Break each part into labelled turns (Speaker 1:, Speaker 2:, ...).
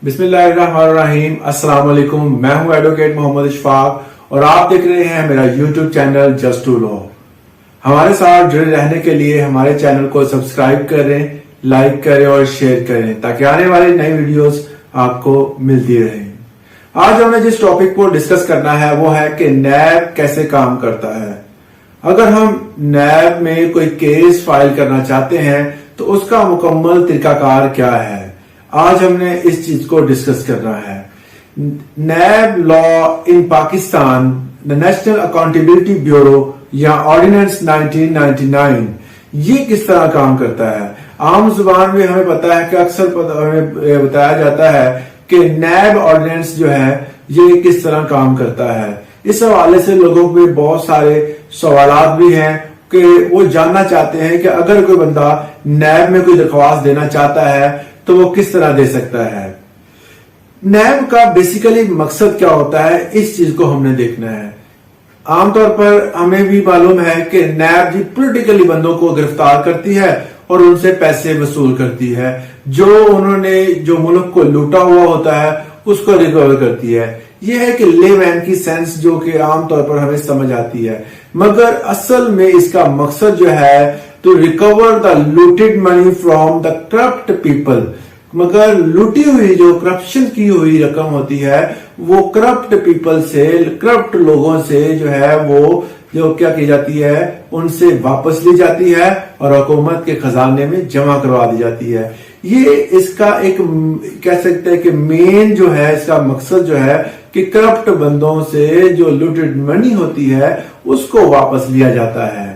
Speaker 1: बिस्मिल्लाहिर्रहमानिर्रहीम। अस्सलाम वालेकुम। मैं हूं एडवोकेट मोहम्मद इशफाक और आप देख रहे हैं मेरा YouTube channel just to law. हमारे साथ जुड़े रहने के लिए हमारे चैनल को सब्सक्राइब करें, लाइक करें और शेयर करें ताकि आने वाली नई वीडियोस आपको मिलती रहें। आज हमें जिस टॉपिक को डिस्कस करना है वो है कि नैब कैसे काम करता है। अगर हम नैब में कोई केस फाइल करना चाहते हैं तो उसका मुकम्मल तरीकाकार क्या है, आज हमने इस चीज को डिस्कस करना है। NAB law in Pakistan, the national accountability bureau या ऑर्डिनेंस 1999, ये किस तरह काम करता है। आम जुबान में हमें पता है कि अक्सर हमें बताया जाता है कि नैब ऑर्डिनेंस जो है ये किस तरह काम करता है। इस हवाले से लोगों के बहुत सारे सवालात भी हैं कि वो जानना चाहते हैं कि अगर कोई बंदा नैब में कोई दरख्वास्त देना चाहता है तो वो किस तरह दे सकता है। नैब का बेसिकली मकसद क्या होता है, इस चीज को हमने देखना है। आमतौर पर हमें भी मालूम है कि नैब जी पॉलिटिकली बंदों को गिरफ्तार करती है और उनसे पैसे वसूल करती है। जो मुल्क को लूटा हुआ होता है उसको रिकवर करती है। यह है कि ले मैन की सेंस जो कि आमतौर पर हमें समझ आती है, मगर असल में इसका मकसद जो है to recover the looted money from the corrupt people। मगर लूटी हुई जो करप्शन की हुई रकम होती है वो करप्ट पीपल से, करप्ट लोगों से जो है वो जो क्या की जाती है उनसे वापस ली जाती है और हुकूमत के खजाने में जमा करवा दी जाती है। ये इसका एक कह सकते हैं कि मेन जो है इसका मकसद जो है कि करप्ट बंदों से जो लूटेड मनी होती है उसको वापस लिया जाता है।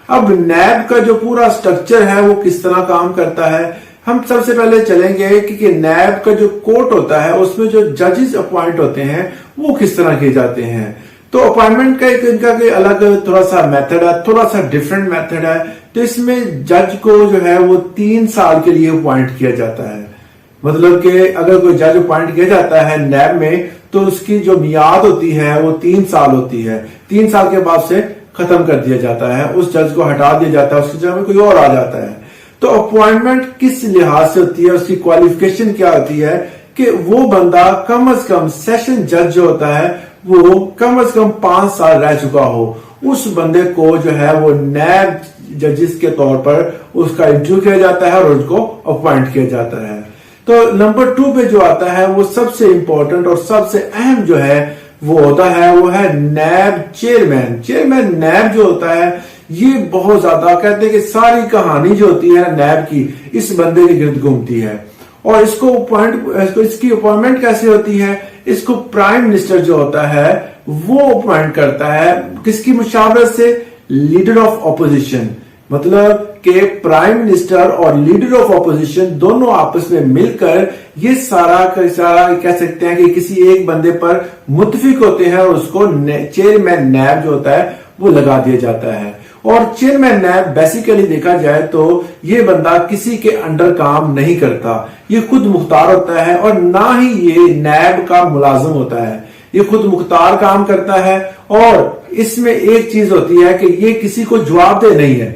Speaker 1: अब नैब का जो पूरा स्ट्रक्चर है वो किस तरह काम करता है, हम सबसे पहले चलेंगे कि नैब का जो कोर्ट होता है उसमें जो जजेस अपॉइंट होते हैं वो किस तरह किए जाते हैं। तो अपॉइंटमेंट का एक इनका अलग थोड़ा सा मेथड है, थोड़ा सा डिफरेंट मेथड है। तो इसमें जज को जो है वो 3 साल के लिए अपॉइंट किया जाता है। मतलब कि अगर कोई जज अपॉइंट किया जाता है नैब में तो उसकी जो मियाद होती है वो 3 साल होती है। 3 साल के बाद से खत्म कर दिया जाता है, उस जज को हटा दिया जाता है, उसकी जगह में कोई और आ जाता है। तो अपॉइंटमेंट किस लिहाज से होती है, उसकी क्वालिफिकेशन क्या होती है कि वो बंदा कम से कम सेशन जज जो होता है वो कम से कम 5 साल रह चुका हो। उस बंदे को जो है वो नैब जजेस के तौर पर उसका इंटरव्यू किया जाता है और उसको अपॉइंट किया जाता है। तो नंबर 2 पे जो आता है वो सबसे इंपॉर्टेंट और सबसे अहम जो है वो होता है वो है नैब चेयरमैन। चेयरमैन नैब जो होता है ये बहुत ज्यादा कहते हैं कि सारी कहानी जो होती है नैब की इस बंदे के गिर्द घूमती है। और इसकी अपॉइंटमेंट कैसे होती है, इसको प्राइम मिनिस्टर जो होता है वो अपॉइंट करता है। किसकी मुशावरत से, लीडर ऑफ ऑपोजिशन। मतलब कि प्राइम मिनिस्टर और लीडर ऑफ ऑपोजिशन दोनों आपस में मिलकर ये सारा कह सकते हैं कि किसी एक बंदे पर मुत्तफिक होते हैं और उसको चेयरमैन नैब जो होता है वो लगा दिया जाता है। और चेयरमैन नैब बेसिकली देखा जाए तो ये बंदा किसी के अंडर काम नहीं करता, ये खुद मुख्तार होता है और ना ही ये नैब का मुलाजिम होता है, ये खुद मुख्तार काम करता है। और इसमें एक चीज होती है कि ये किसी को जवाबदेह नहीं है,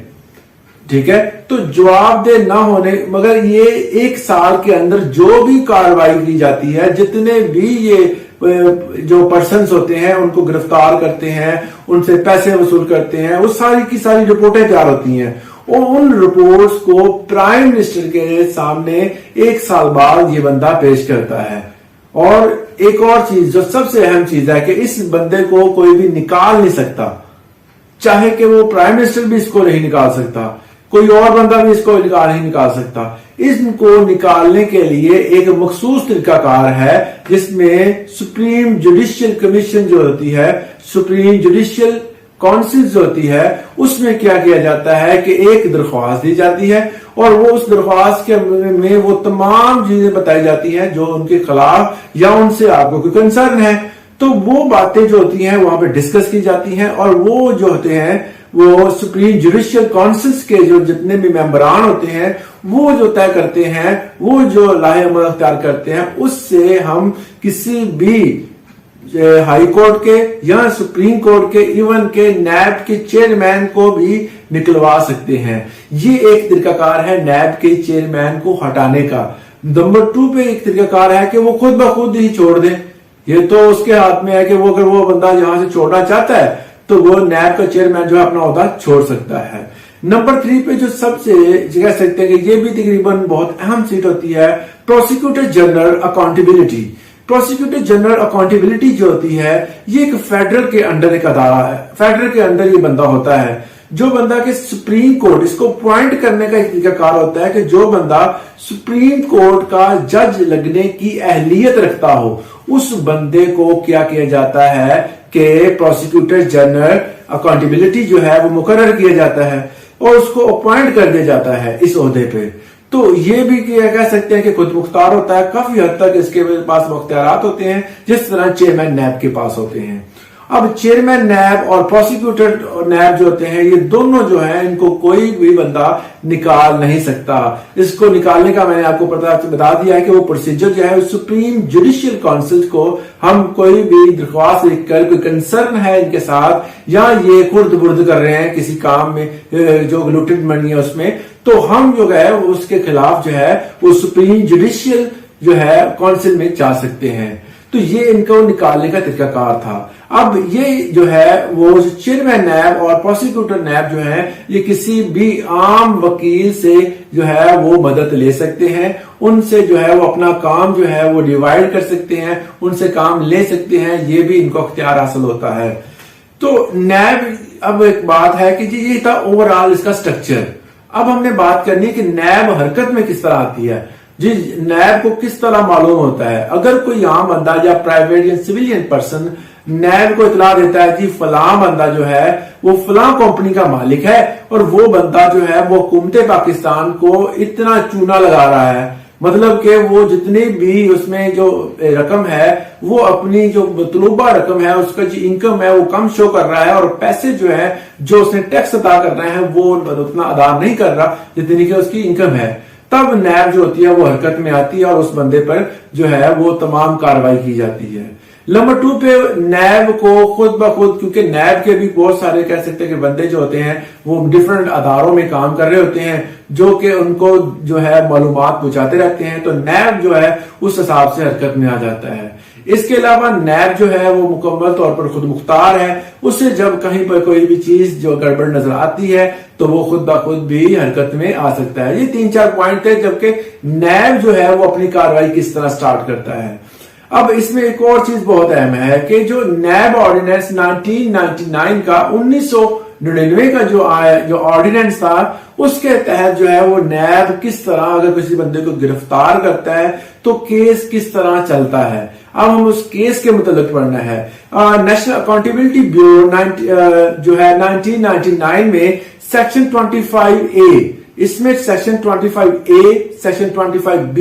Speaker 1: ठीक है। तो जवाबदेह ना होने मगर ये 1 साल के अंदर जो भी कार्रवाई की जाती है, जितने भी ये जो पर्सन्स होते हैं उनको गिरफ्तार करते हैं, उनसे पैसे वसूल करते हैं, वो सारी की सारी रिपोर्टें तैयार होती हैं और उन रिपोर्ट्स को प्राइम मिनिस्टर के सामने 1 साल बाद ये बंदा पेश करता है। और एक और चीज जो सबसे अहम चीज है कि इस बंदे को कोई भी निकाल नहीं सकता, चाहे कि वो प्राइम मिनिस्टर भी इसको नहीं निकाल सकता, कोई और बंदा भी इसको नहीं निकाल सकता। इसको निकालने के लिए एक मखसूस तरीकाकार है जिसमें सुप्रीम जुडिशियल कमीशन जो होती है, सुप्रीम जुडिशियल काउंसिल जो होती है, उसमें क्या किया जाता है कि एक दरख्वास्त दी जाती है और वो उस दरख्वास्त के में वो तमाम चीजें बताई जाती हैं जो उनके खिलाफ या उनसे आपको कोई कंसर्न है। तो वो बातें जो होती हैं वहां पे डिस्कस की जाती हैं और वो जो होते हैं वो सुप्रीम जुडिशियल काउंसिल्स के जो जितने भी मेंबरान होते हैं वो जो तय करते हैं, वो जो लाहे अमल अख्तियार करते हैं, उससे हम किसी भी हाई कोर्ट के या सुप्रीम कोर्ट के, इवन के नैब के चेयरमैन को भी निकलवा सकते हैं। ये एक तरीकाकार है नैब के चेयरमैन को हटाने का। नंबर 2 पे एक तरीकाकार है कि वो खुद ब खुद ही छोड़ दे। ये तो उसके हाथ में है कि वो अगर वो बंदा यहां से छोड़ना चाहता है तो वो नैब का चेयरमैन जो है अपना ओहदा छोड़ सकता है। नंबर 3 पे जो सबसे कह सकते हैं कि ये भी तकरीबन बहुत अहम सीट होती है, prosecutor general accountability. Prosecutor general accountability जो होती है ये एक फेडरल के अंडर एक अदारा है। फेडरल के अंदर ये बंदा होता है जो बंदा के सुप्रीम कोर्ट इसको अपॉइंट करने का एक तरीकाकार होता है कि जो बंदा सुप्रीम कोर्ट का जज लगने की अहलियत रखता हो उस बंदे को क्या किया जाता है कि प्रोसिक्यूटर जनरल अकाउंटेबिलिटी जो है वो मुकर्रर किया जाता है और उसको अपॉइंट कर दिया जाता है इस ओहदे पे। तो ये भी कह सकते हैं कि खुद मुख्तार होता है, काफी हद तक इसके पास मुख्तियारात होते हैं जिस तरह चेयरमैन नैब के पास होते हैं। अब चेयरमैन नैब और प्रोसिक्यूटर नैब जो होते हैं ये दोनों जो है इनको कोई भी बंदा निकाल नहीं सकता। इसको निकालने का मैंने आपको बता दिया है कि वो प्रोसीजर जो है सुप्रीम जुडिशियल काउंसिल को हम कोई भी दरख्वास्त लिखकर कोई कंसर्न है इनके साथ या ये खुर्द बुर्द कर रहे हैं किसी काम में जो लुटेड मनी है उसमें, तो हम जो है उसके खिलाफ जो है वो सुप्रीम जुडिशियल जो है काउंसिल में जा सकते हैं। तो ये इनको निकालने का तरीकाकार था। अब ये जो है वो चेयरमैन नैब और प्रोसिक्यूटर नैब जो है ये किसी भी आम वकील से जो है वो मदद ले सकते हैं, उनसे जो है वो अपना काम जो है वो डिवाइड कर सकते हैं, उनसे काम ले सकते हैं, ये भी इनको अख्तियार हासिल होता है। तो नैब, अब एक बात है कि जी ये था ओवरऑल इसका स्ट्रक्चर। अब हमने बात करनी है कि नैब हरकत में किस तरह आती है। जी नैब को किस तरह मालूम होता है। अगर कोई आम बंदा या प्राइवेट या सिविलियन पर्सन नैब को इतला देता है कि फलां बंदा जो है वो फलां कंपनी का मालिक है और वो बंदा जो है वो हुकूमत पाकिस्तान को इतना चूना लगा रहा है, मतलब कि वो जितनी भी उसमें जो रकम है वो अपनी जो मतलूबा रकम है उसका जो इनकम है वो कम शो कर रहा है और पैसे जो है जो उसने टैक्स अदा कर रहे हैं वो उतना अदा नहीं कर रहा जितनी कि उसकी इनकम है, तब नैब जो होती है वो हरकत में आती है और उस बंदे पर जो है वो तमाम कार्रवाई की जाती है। नंबर 2 पे नैब को खुद ब खुद, क्योंकि नैब के भी बहुत सारे कह सकते हैं कि बंदे जो होते हैं वो डिफरेंट अदारों में काम कर रहे होते हैं जो कि उनको जो है मालूमात पहुंचाते रहते हैं, तो नैब जो है उस हिसाब से हरकत में आ जाता है। इसके अलावा नैब जो है वो मुकम्मल तौर पर खुद मुख्तार है, उससे जब कहीं पर कोई भी चीज जो गड़बड़ नजर आती है तो वो खुद ब खुद भी हरकत में आ सकता है। ये 3-4 पॉइंट थे जबकि नैब जो है वो अपनी कार्रवाई किस तरह स्टार्ट करता है। अब इसमें एक और चीज बहुत अहम है कि जो नैब ऑर्डिनेंस 1999 का 1999 का जो ऑर्डिनेंस था उसके तहत जो है वो नैब किस तरह अगर किसी बंदे को गिरफ्तार करता है तो केस किस तरह चलता है। अब हम उस केस के मुतालिक पढ़ना है। नेशनल अकाउंटेबिलिटी ब्यूरो जो है 1999 में सेक्शन 25A, इसमें section 25A, section 25B,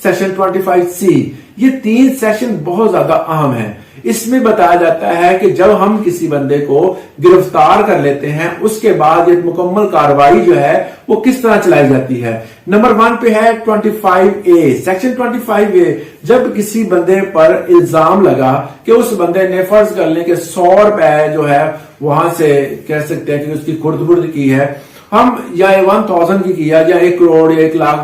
Speaker 1: section 25C, ये 3 सेक्शन बहुत ज्यादा अहम है। इसमें बताया जाता है कि जब हम किसी बंदे को गिरफ्तार कर लेते हैं उसके बाद ये मुकम्मल कार्रवाई जो है वो किस तरह चलाई जाती है। नंबर 1 पे है 25A, सेक्शन 25A, जब किसी बंदे पर इल्जाम लगा कि उस बंदे ने फर्ज कर ले कि 100 रुपए जो है वहां से कह सकते हैं कि उसकी खुर्द-बुर्द की है, हम या 1000 की किया या 1 करोड़ या 1 लाख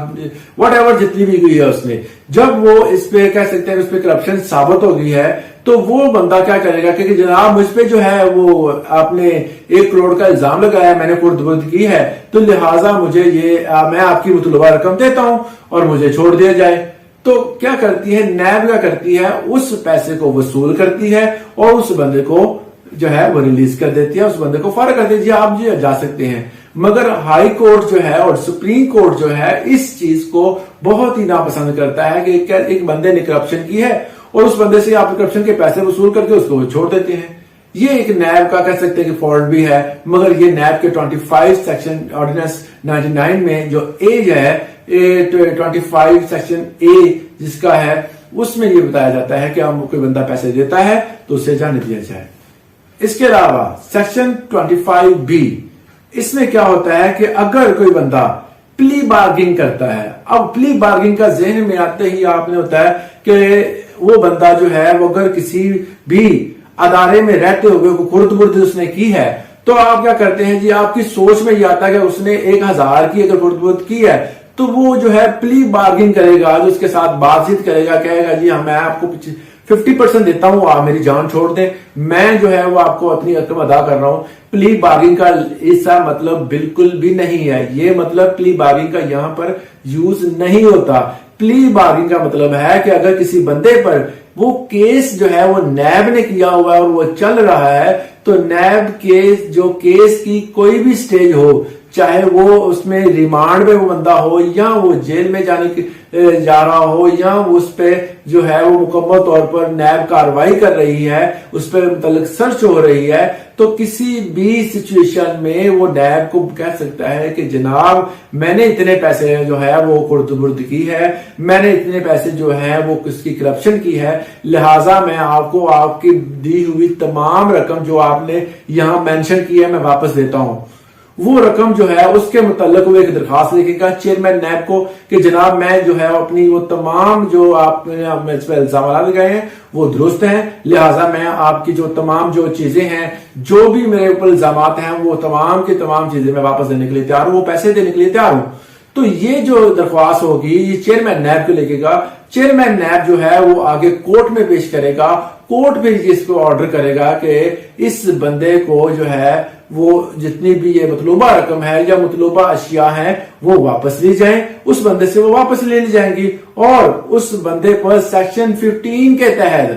Speaker 1: वट एवर जितनी भी हुई है उसमें, जब वो इस पे कह सकते हैं उस पे करप्शन साबित हो गई है तो वो बंदा क्या करेगा कि जनाब मुझ पे जो है वो आपने 1 करोड़ का इल्जाम लगाया, मैंने खुर्द-बुर्द की है, तो लिहाजा मुझे ये मैं आपकी मुतलबा रकम देता हूं और मुझे छोड़ दिया जाए। तो क्या करती है नैब, क्या करती है उस पैसे को वसूल करती है और उस बंदे को जो है वो रिलीज कर देती है, उस बंदे को फारिग कर देती है, आप जी जा सकते हैं। मगर हाई कोर्ट जो है और सुप्रीम कोर्ट जो है इस चीज को बहुत ही नापसंद करता है कि एक बंदे ने करप्शन की है और उस बंदे से आप करप्शन के पैसे वसूल करके उसको छोड़ देते हैं। ये एक नैब का कह सकते हैं कि फॉल्ट भी है, मगर ये नैब के 25 सेक्शन ऑर्डिनेंस 99 में जो एज है 25 सेक्शन ए जिसका है उसमें ये बताया जाता है कि हम कोई बंदा पैसे देता है तो उसे जाने दिया जाए। इसके अलावा सेक्शन 25B, इसमें क्या होता है कि अगर कोई बंदा प्ली बार्गिंग करता है, अब प्ली बार्गिंग का ज़हन में आते ही आपने होता है कि वो बंदा जो है वो अगर किसी भी अदारे में रहते हुए खुर्द-बुर्द उसने की है تو آپ کیا کرتے ہیں جی، آپ کی سوچ میں یہ آتا ہے کہ اس نے 1000 کی اگر خرد کی ہے تو وہ جو ہے پلی بارگن کرے گا، جو اس کے ساتھ بات چیت کرے گا، کہے گا جی میں آپ کو 50% دیتا ہوں، آپ میری جان چھوڑ دیں، میں جو ہے وہ آپ کو اپنی رقم ادا کر رہا ہوں۔ پلی بارگنگ کا ایسا مطلب بالکل بھی نہیں ہے، یہ مطلب پلی بارگنگ کا یہاں پر یوز نہیں ہوتا۔ پلی بارگنگ کا مطلب ہے کہ اگر کسی بندے پر وہ کیس جو ہے وہ نیب نے کیا ہوا ہے اور وہ چل رہا ہے، تو نیب کیس کی کوئی بھی سٹیج ہو، چاہے وہ اس میں ریمانڈ میں وہ بندہ ہو یا وہ جیل میں جا رہا ہو یا اس پہ جو ہے وہ مکمل طور پر نیب کاروائی کر رہی ہے، اس پہ متعلق سرچ ہو رہی ہے، تو کسی بھی سچویشن میں وہ نیب کو کہہ سکتا ہے کہ جناب میں نے اتنے پیسے جو ہے وہ خرد برد کی ہے، میں نے اتنے پیسے جو ہے وہ کس کی کرپشن کی ہے، لہٰذا میں آپ کو آپ کی دی ہوئی تمام رقم جو آپ نے یہاں مینشن کی ہے میں واپس دیتا ہوں۔ وہ رقم جو ہے اس کے متعلق وہ ایک درخواست لکھے گا چیئرمین نیب کو کہ جناب میں جو ہے اپنی وہ تمام جو آپ نے اس پہ الزامات لگائے ہیں وہ درست ہیں، لہٰذا میں آپ کی جو تمام جو چیزیں ہیں، جو بھی میرے اوپر الزامات ہیں، وہ تمام کی تمام چیزیں میں واپس دینے کے لیے تیار ہوں، وہ پیسے دینے کے لیے تیار ہوں۔ تو یہ جو درخواست ہوگی یہ چیئرمین نیب کو لکھے گا، چیئرمین نیب جو ہے وہ آگے کورٹ میں پیش کرے گا، کورٹ بھی اس کو آرڈر کرے گا کہ اس بندے کو جو ہے وہ جتنی بھی یہ مطلوبہ رقم ہے یا مطلوبہ اشیاء ہیں وہ واپس لی جائیں، اس بندے سے وہ واپس لے لی جائیں گی، اور اس بندے پر سیکشن 15 کے تحت،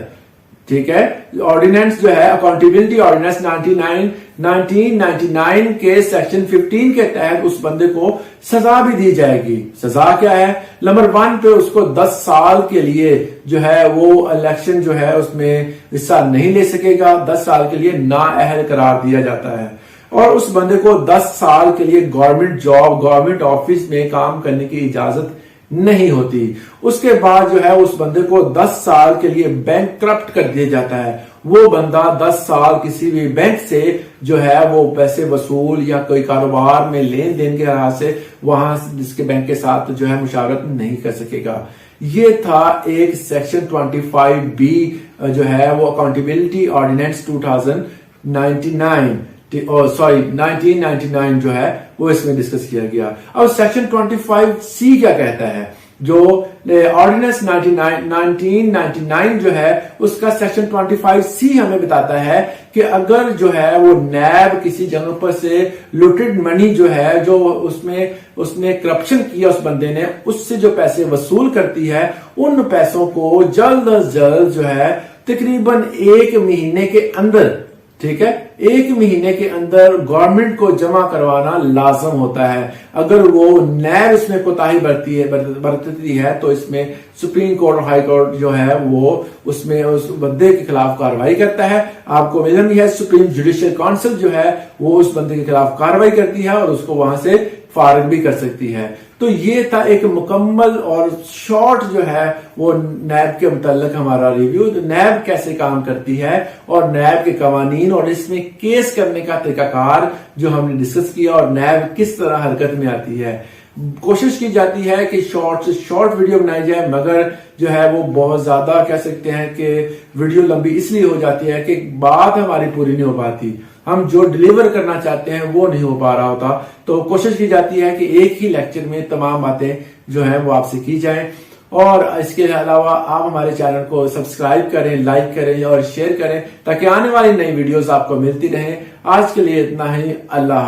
Speaker 1: ٹھیک ہے، آرڈیننس جو ہے اکاؤنٹیبلٹی آرڈیننس 1999 کے سیکشن 15 کے تحت اس بندے کو سزا بھی دی جائے گی۔ سزا کیا ہے؟ نمبر 1 پہ اس کو 10 سال کے لیے جو ہے وہ الیکشن جو ہے اس میں حصہ نہیں لے سکے گا، 10 سال کے لیے نااہل قرار دیا جاتا ہے، اور اس بندے کو 10 سال کے لیے گورنمنٹ جاب، گورنمنٹ آفس میں کام کرنے کی اجازت نہیں ہوتی۔ اس کے بعد جو ہے اس بندے کو 10 سال کے لیے بینک کرپٹ کر دیا جاتا ہے، وہ بندہ 10 سال کسی بھی بینک سے جو ہے وہ پیسے وصول یا کوئی کاروبار میں لین دین کے لحاظ سے وہاں جس کے بینک کے ساتھ جو ہے مشاورت نہیں کر سکے گا۔ یہ تھا ایک سیکشن 25B جو ہے وہ اکاؤنٹیبلٹی آرڈیننس 1999 جو ہے وہ اس میں ڈسکس کیا گیا۔ اب سیکشن 25C کیا کہتا ہے؟ جو آرڈیننس 1999 جو ہے اس کا سیکشن 25C ہمیں بتاتا ہے کہ اگر جو ہے وہ نیب کسی جگہ پر سے لوٹڈ منی جو ہے جو اس نے کرپشن کیا اس بندے نے، اس سے جو پیسے وصول کرتی ہے، ان پیسوں کو جلد از جلد جو ہے تقریباً 1 مہینے کے اندر، ٹھیک ہے، 1 مہینے کے اندر گورنمنٹ کو جمع کروانا لازم ہوتا ہے۔ اگر وہ نیب اس میں کوتاہی برتتی ہے تو اس میں سپریم کورٹ اور ہائی کورٹ جو ہے وہ اس میں اس بندے کے خلاف کارروائی کرتا ہے۔ آپ کو معلوم ہی ہے سپریم جوڈیشل کونسل جو ہے وہ اس بندے کے خلاف کارروائی کرتی ہے اور اس کو وہاں سے فارغ بھی کر سکتی ہے۔ تو یہ تھا ایک مکمل اور شارٹ جو ہے وہ نیب کے متعلق ہمارا ریویو، نیب کیسے کام کرتی ہے اور نیب کے قوانین اور اس میں کیس کرنے کا طریقہ کار جو ہم نے ڈسکس کیا، اور نیب کس طرح حرکت میں آتی ہے۔ کوشش کی جاتی ہے کہ شارٹ سے شارٹ ویڈیو بنائی جائے، مگر جو ہے وہ بہت زیادہ کہہ سکتے ہیں کہ ویڈیو لمبی اس لیے ہو جاتی ہے کہ بات ہماری پوری نہیں ہو پاتی، ہم جو ڈیلیور کرنا چاہتے ہیں وہ نہیں ہو پا رہا ہوتا، تو کوشش کی جاتی ہے کہ ایک ہی لیکچر میں تمام باتیں جو ہیں وہ آپ سے کی جائیں۔ اور اس کے علاوہ آپ ہمارے چینل کو سبسکرائب کریں، لائک کریں اور شیئر کریں تاکہ آنے والی نئی ویڈیوز آپ کو ملتی رہیں۔ آج کے لیے اتنا ہی، اللہ حافظ۔